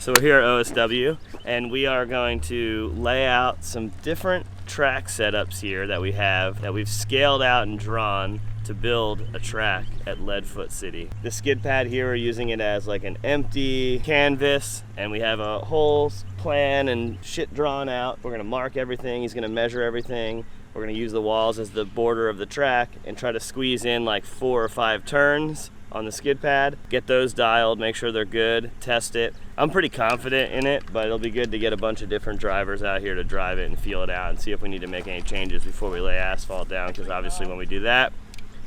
So we're here at OSW, and we are going to lay out some different track setups here that we've scaled out and drawn to build a track at Leadfoot City. The skid pad here, we're using it as like an empty canvas, and we have a whole plan and shit drawn out. We're gonna mark everything, he's gonna measure everything. We're gonna use the walls as the border of the track and try to squeeze in like 4 or 5 turns on the skid pad, get those dialed, make sure they're good, test it. I'm pretty confident in it, but it'll be good to get a bunch of different drivers out here to drive it and feel it out and see if we need to make any changes before we lay asphalt down, because obviously when we do that,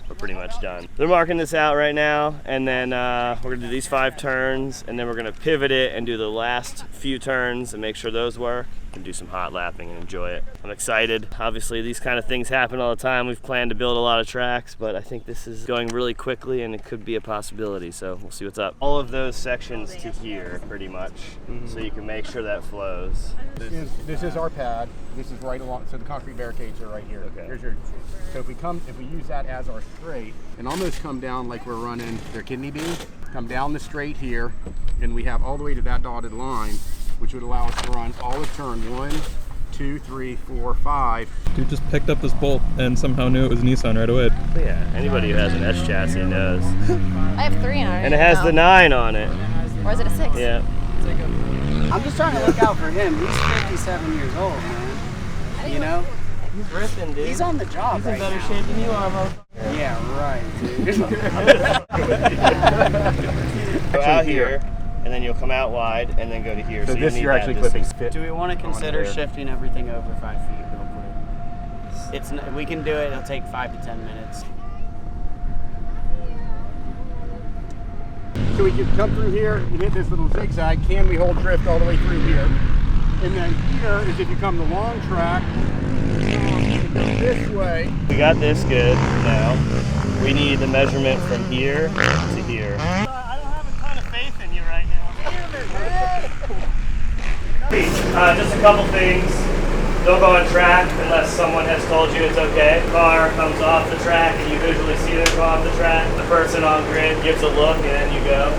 we're pretty much done. They're marking this out right now, and then we're gonna do these 5 turns, and then we're gonna pivot it and do the last few turns and make sure those work, and do some hot lapping and enjoy it. I'm excited. Obviously these kind of things happen all the time. We've planned to build a lot of tracks, but I think this is going really quickly and it could be a possibility, so we'll see what's up. All of those sections to here, pretty much, so you can make sure that flows. This is our pad. This is right along, so the concrete barricades are right here. Okay. Here's your, so if we use that as our straight, and almost come down like we're running their kidney bean, come down the straight here, and we have all the way to that dotted line, which would allow us to run all of turn 1, 2, 3, 4, 5. Dude just picked up this bolt and somehow knew it was Nissan right away. Yeah, anybody who has an S chassis knows. I have 3 on it. And it has the 9 on it. Or is it a 6? Yeah. I'm just trying to look out for him. He's 57 years old, man. You know? He's ripping, dude. He's on the job right now. He's in better shape than you are, motherfucker. Yeah, right, dude. Go out here, and then you'll come out wide, and then go to here. So you this need you're that actually distance. clipping fit. Do we want to consider shifting everything over 5 feet real quick? We can do it. It'll take 5 to 10 minutes. So we can come through here and hit this little zigzag. Can we hold drift all the way through here? And then here is if you come the long track, go this way. We got this good now. We need the measurement from here to here. I don't have a ton of faith in you right now. Just a couple things. Don't go on track unless someone has told you it's okay. Car comes off the track and you visually see them go off the track. The person on grid gives a look and then you go.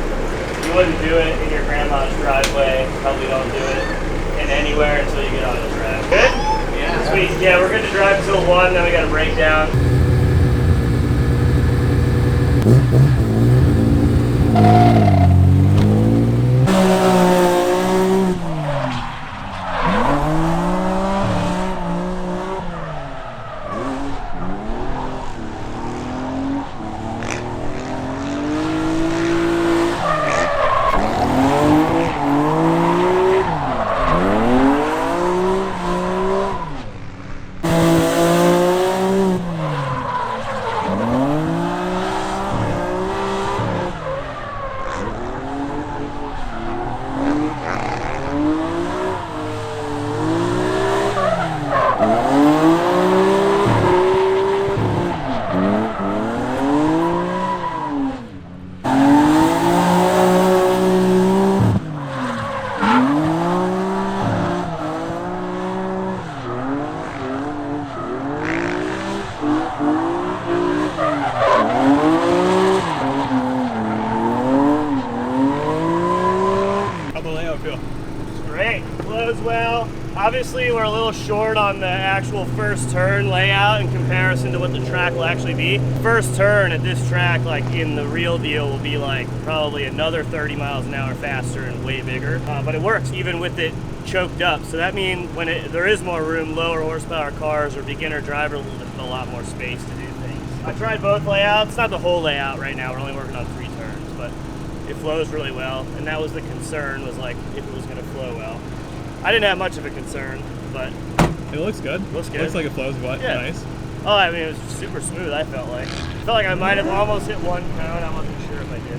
You wouldn't do it in your grandma's driveway. Probably don't do it in anywhere until you get on the track. Good? Yeah. Sweet. Yeah, we're good to drive till 1, then we got to break down. Well, obviously we're a little short on the actual first turn layout in comparison to what the track will actually be. First turn at this track, like in the real deal, will be like probably another 30 miles an hour faster and way bigger. But it works even with it choked up. So that means when there is more room, lower horsepower cars or beginner drivers will have a lot more space to do things. I tried both layouts, not the whole layout right now. We're only working on 3 turns, but it flows really well. And that was the concern, was like if it was going to flow well. I didn't have much of a concern, but it looks good. Looks good. Looks like it flows nice. Oh, I mean, it was super smooth, I felt like. I felt like I might have almost hit 1 cone. I wasn't sure if I did.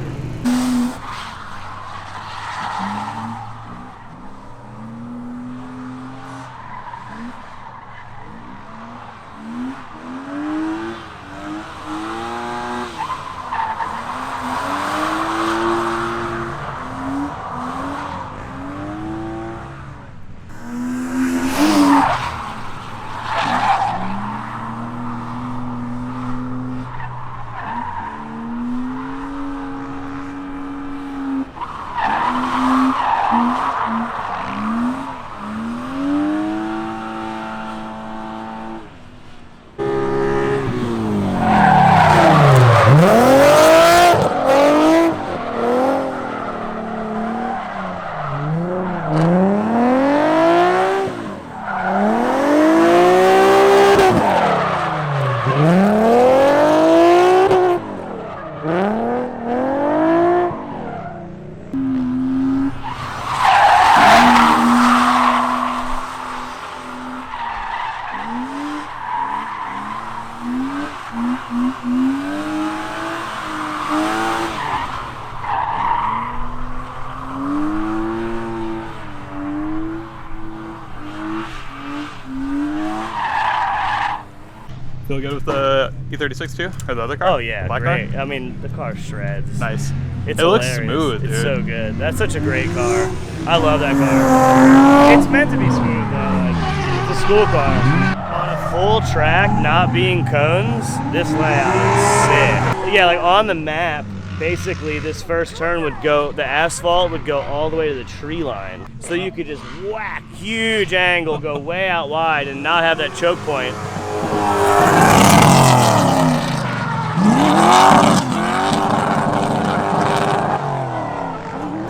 T36 too, or the other car? Oh yeah, Black great. car? I mean, the car shreds. Nice. It's It looks hilarious. smooth, It's dude. so good. That's such a great car. I love that car. It's meant to be smooth though. Like, it's a school car. On a full track, not being cones, this layout is sick. Yeah, like on the map, basically this first turn would go, the asphalt would go all the way to the tree line. So you could just whack, huge angle, go way out wide and not have that choke point.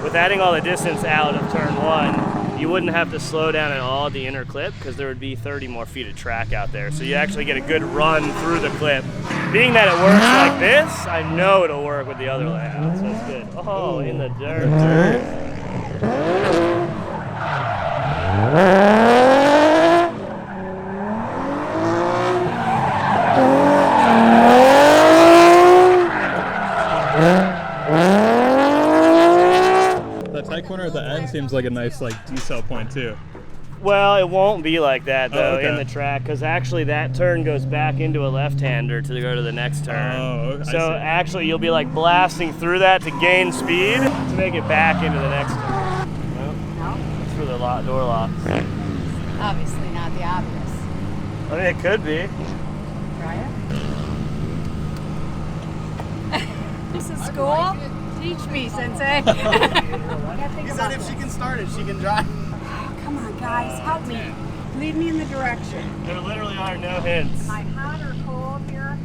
With adding all the distance out of turn one, you wouldn't have to slow down at all at the inner clip because there would be 30 more feet of track out there. So you actually get a good run through the clip. Being that it works like this, I know it'll work with the other layout, so it's good. Oh, in the dirt. That tight corner at the end seems like a nice like decel point too. Well, it won't be like that though okay. in the track because actually that turn goes back into a left-hander to go to the next turn. Oh, I so see. actually you'll be like blasting through that to gain speed to make it back into the next turn. No? It's for the door locks. Obviously not the obvious. I mean, it could be. Try it. This is school? Teach me, Sensei. He said if she can start it, she can drive. Come on, guys, help me. Lead me in the direction. There literally are no hints. Am I hot or cold here?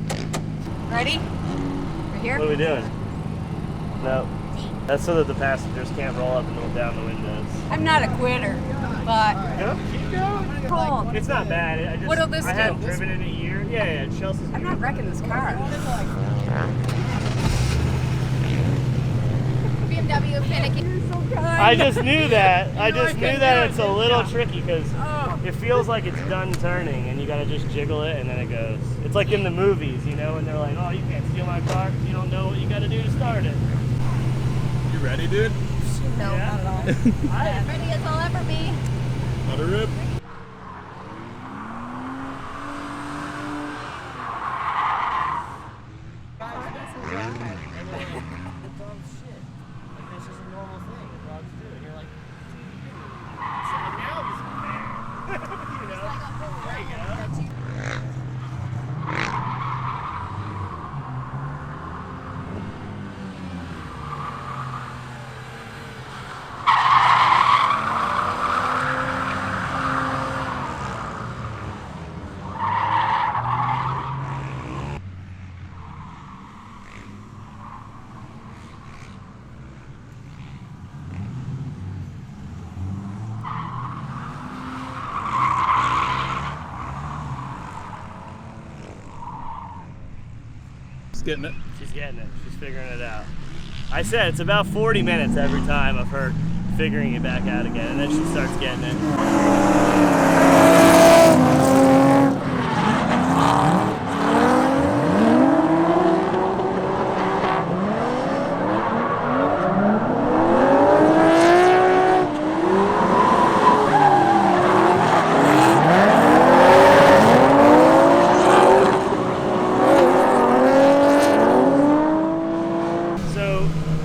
Ready? Right here? What are we doing? No. That's so that the passengers can't roll up and roll down the windows. I'm not a quitter, but Go, keep going. cold. It's not bad. What'll this I haven't do? driven in a year. Yeah, Chelsea's. I'm not wrecking this car. BMW finicky. I just knew that. I just knew that it's a little tricky because it feels like it's done turning and you gotta just jiggle it and then it goes. It's like in the movies, you know, when they're like, oh, you can't steal my car because you don't know what you gotta do to start it. You ready, dude? No, Yeah. not at all. I'm ready as I'll ever be. Let her rip. Getting it. She's getting it. She's figuring it out. I said it's about 40 minutes every time of her figuring it back out again, and then she starts getting it.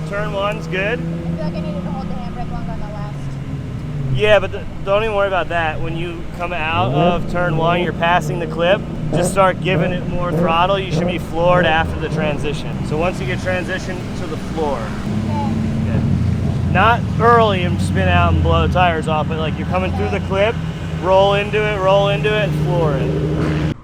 Turn one's good. I feel like I needed to hold the handbrake longer on the last. Yeah, but don't even worry about that. When you come out of turn one, you're passing the clip. Just start giving it more throttle. You should be floored after the transition. So once you get transition to the floor. Okay. Not early and spin out and blow tires off, but like you're coming through the clip, roll into it, floor it.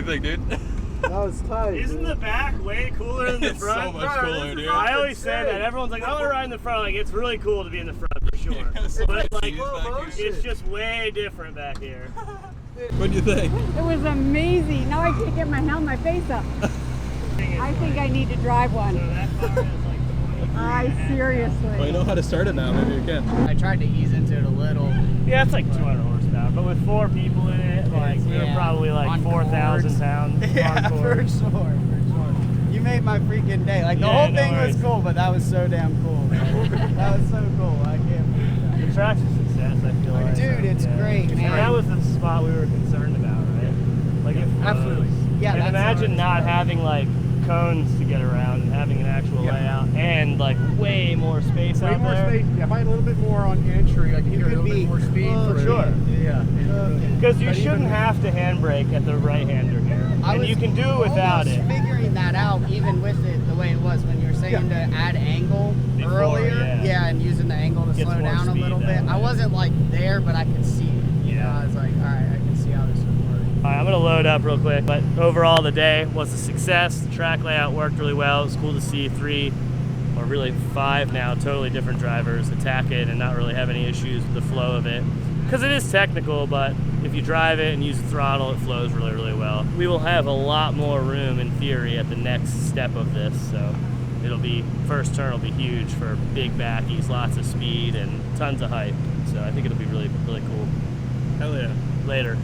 do you think, dude? That was tight. Isn't the back way cooler than the It's front? so much cooler, dude. I always say that. Everyone's like, I want to ride in the front. Like, it's really cool to be in the front for sure. But like, it's just way different back here. What do you think? It was amazing. Now I can't get my face up. I think I need to drive one. Seriously. Well, you know how to start it now. Maybe you can. I tried to ease into it a little. Yeah, it's like 200 horsepower, but with 4 people in it, like we were probably like On 4,000 cords. pounds. Yeah, on for cords. sure. You made my freaking day. Like the Yeah, whole no thing worries. was cool, but that was so damn cool. Man. That was so cool. I can't believe that. The track's a success, I feel like. Dude, it's great, And man. that was the spot we were concerned about, right? Like it flows. Absolutely. Yeah, And that's imagine what not it's having like cones to get around and having an actual layout and like way more space Way out more there. space. Yeah, if I had a little bit more on entry, I could get a little bit more speed. Oh, for sure. Yeah. Because you But shouldn't even- have to handbrake at the right-hander here. I And was you can do it without almost it. figuring that out, even with it the way it was when you were saying to add angle Before, earlier. yeah. And using the angle to Gets slow more down a speed little that bit. I way. wasn't like there, but I could see it. You know, I was like, all right, I can see how this would work. All right, I'm gonna load up real quick, but overall the day was a success. The track layout worked really well. It was cool to see 3, or really 5 now, totally different drivers attack it and not really have any issues with the flow of it. Because it is technical, but if you drive it and use the throttle, it flows really, really well. We will have a lot more room in theory at the next step of this, so it'll be, first turn will be huge for big backies, lots of speed and tons of hype. So I think it'll be really, really cool. Hell yeah. Later.